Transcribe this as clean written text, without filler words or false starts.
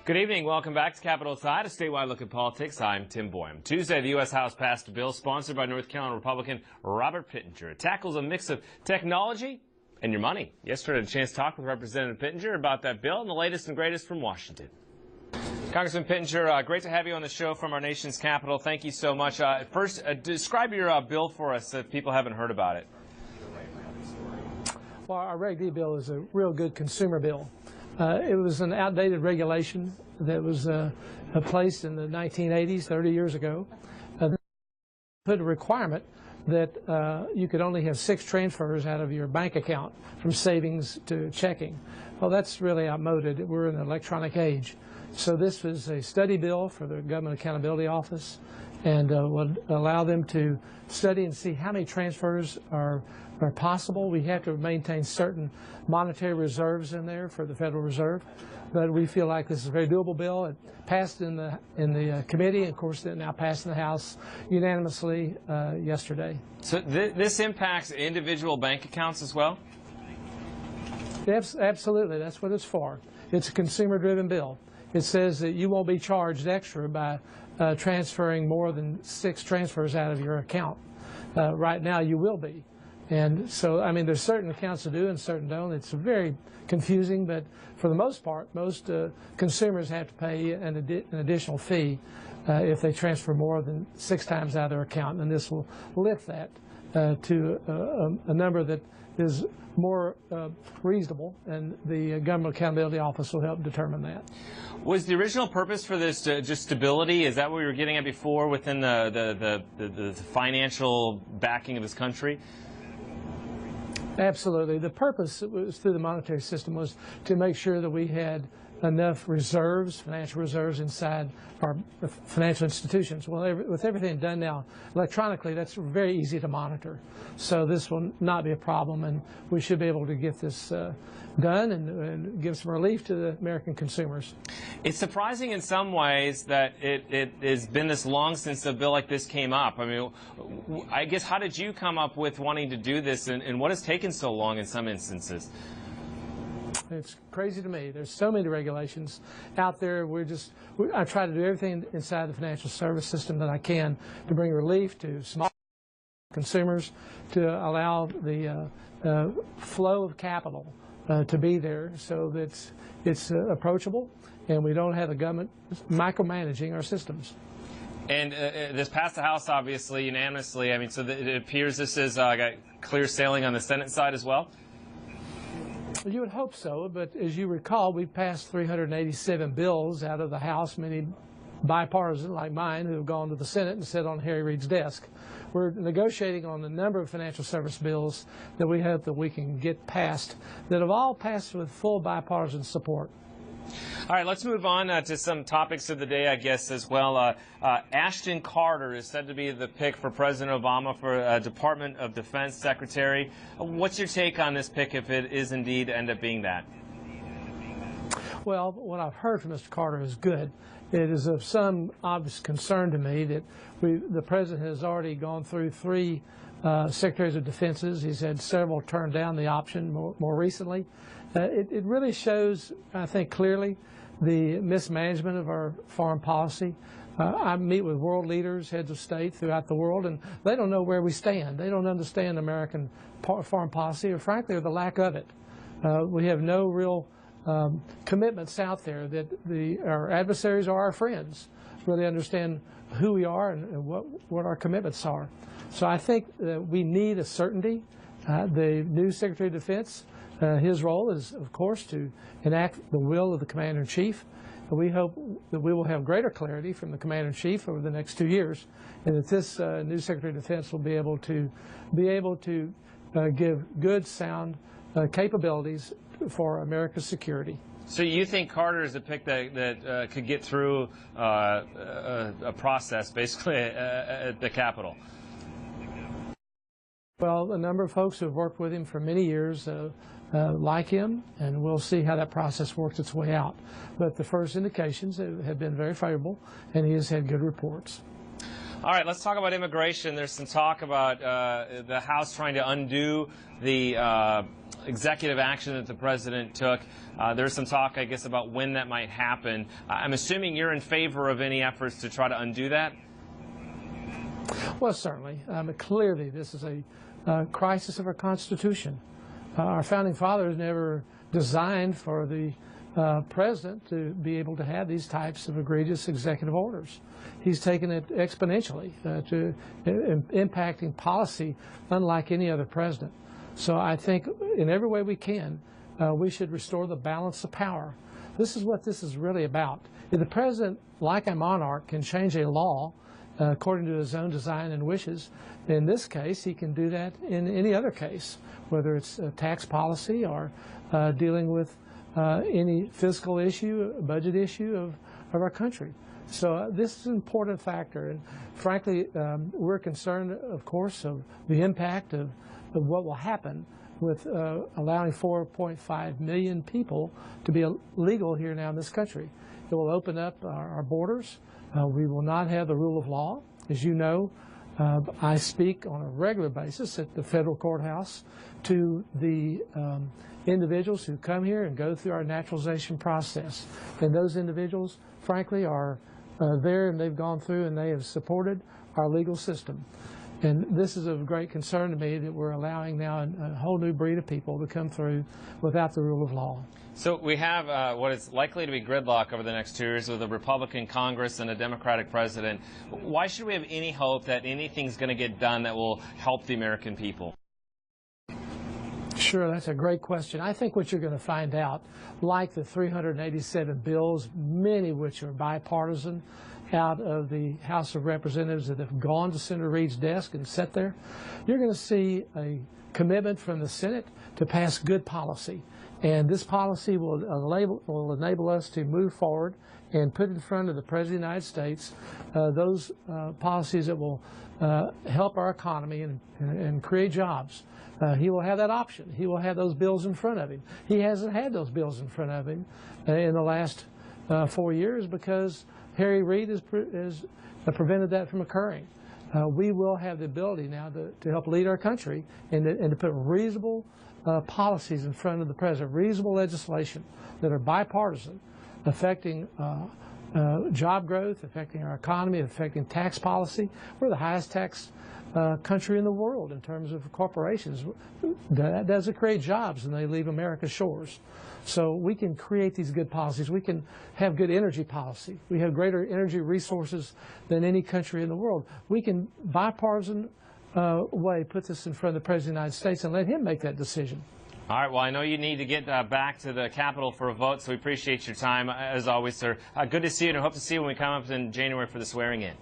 Good evening. Welcome back to Capitol Side, a statewide look at politics. I'm Tim Boyum. Tuesday, the U.S. House passed a bill sponsored by North Carolina Republican Robert Pittenger. It tackles a mix of technology and your money. Yesterday, I had a chance to talk with Representative Pittenger about that bill and the latest and greatest from Washington. Congressman Pittenger, great to have you on the show from our nation's capital. Thank you so much. First, describe your bill for us if people haven't heard about it. Well, our Reg D Bill is a real good consumer bill. It was an outdated regulation that was placed in the 1980s, 30 years ago. Put a requirement that you could only have 6 transfers out of your bank account from savings to checking. Well, that's really outmoded. We're in an electronic age. So this was a study bill for the Government Accountability Office and would allow them to study and see how many transfers are possible. We have to maintain certain monetary reserves in there for the Federal Reserve, but we feel like this is a very doable bill. It passed in the committee, and of course it now passed in the House unanimously yesterday. So this impacts individual bank accounts as well? Yes, absolutely. That's what it's for. It's a consumer-driven bill. It says that you won't be charged extra by transferring more than 6 transfers out of your account. Right now you will be. And so, I mean, there's certain accounts that do and certain don't. It's very confusing, but for the most part, most consumers have to pay an additional fee if they transfer more than 6 times out of their account, and this will lift that to a number that is more reasonable, and the Government Accountability Office will help determine that. Was the original purpose for this just stability? Is that what we were getting at before within the financial backing of this country? Absolutely. The purpose was through the monetary system was to make sure that we had enough reserves, financial reserves inside our financial institutions. Well, with everything done now electronically, that's very easy to monitor. So this will not be a problem, and we should be able to get this done and give some relief to the American consumers. It's surprising in some ways that it has been this long since a bill like this came up. I mean, I guess, how did you come up with wanting to do this, and what has taken so long in some instances? It's crazy to me. There's so many regulations out there. I try to do everything inside the financial service system that I can to bring relief to small consumers, to allow the flow of capital to be there so that it's approachable and we don't have the government micromanaging our systems. And this passed the House, obviously, unanimously. I mean, so it appears this is got clear sailing on the Senate side as well? You would hope so, but as you recall, we passed 387 bills out of the House, many bipartisan like mine, who have gone to the Senate and sit on Harry Reid's desk. We're negotiating on a number of financial service bills that we hope that we can get passed, that have all passed with full bipartisan support. All right, let's move on to some topics of the day, I guess, as well. Ashton Carter is said to be the pick for President Obama for Department of Defense Secretary. What's your take on this pick, if it is indeed end up being that? Well, what I've heard from Mr. Carter is good. It is of some obvious concern to me that the President has already gone through 3 Secretaries of Defenses. He's had several turn down the option more recently. It really shows, I think, clearly the mismanagement of our foreign policy. I meet with world leaders, heads of state throughout the world, and they don't know where we stand. They don't understand American foreign policy, or frankly, or the lack of it. We have no real commitments out there that our adversaries or our friends really understand who we are and what our commitments are. So I think that we need a certainty. The new Secretary of Defense, his role is, of course, to enact the will of the Commander-in-Chief. We hope that we will have greater clarity from the Commander-in-Chief over the next 2 years, and that this new Secretary of Defense will be able to give good, sound capabilities for America's security. So you think Carter is a pick that could get through a process, basically, at the Capitol? Well, a number of folks who have worked with him for many years like him, and we'll see how that process works its way out. But the first indications have been very favorable, and he has had good reports. All right, let's talk about immigration. There's some talk about the House trying to undo the executive action that the president took. There's some talk, I guess, about when that might happen. I'm assuming you're in favor of any efforts to try to undo that? Well, certainly. Clearly, this is a crisis of our Constitution. Our founding fathers never designed for the president to be able to have these types of egregious executive orders. He's taken it exponentially to impacting policy unlike any other president. So I think in every way we can, we should restore the balance of power. This is what this is really about. If the president, like a monarch, can change a law according to his own design and wishes, in this case, he can do that in any other case, whether it's tax policy or dealing with any fiscal issue, budget issue of our country. So this is an important factor, and frankly, we're concerned, of course, of the impact of what will happen with allowing 4.5 million people to be legal here now in this country. It will open up our borders. We will not have the rule of law. As you know, I speak on a regular basis at the federal courthouse to the individuals who come here and go through our naturalization process. And those individuals, frankly, are there, and they've gone through and they have supported our legal system. And this is of great concern to me that we're allowing now a whole new breed of people to come through without the rule of law. So we have what is likely to be gridlock over the next 2 years with a Republican Congress and a Democratic president. Why should we have any hope that anything's going to get done that will help the American people? Sure, that's a great question. I think what you're going to find out, like the 387 bills, many of which are bipartisan, out of the House of Representatives that have gone to Senator Reid's desk and sat there, you're going to see a commitment from the Senate to pass good policy. And this policy will enable us to move forward and put in front of the President of the United States those policies that will help our economy and create jobs. He will have that option. He will have those bills in front of him. He hasn't had those bills in front of him in the last 4 years because Harry Reid has prevented that from occurring. We will have the ability now to help lead our country and to put reasonable policies in front of the president, reasonable legislation that are bipartisan, affecting job growth, affecting our economy, affecting tax policy. We're the highest tax country in the world in terms of corporations. That doesn't create jobs and they leave America's shores. So we can create these good policies. We can have good energy policy. We have greater energy resources than any country in the world. We can, bipartisan way, put this in front of the President of the United States and let him make that decision. All right, well, I know you need to get back to the Capitol for a vote, so we appreciate your time, as always, sir. Good to see you, and I hope to see you when we come up in January for the swearing in.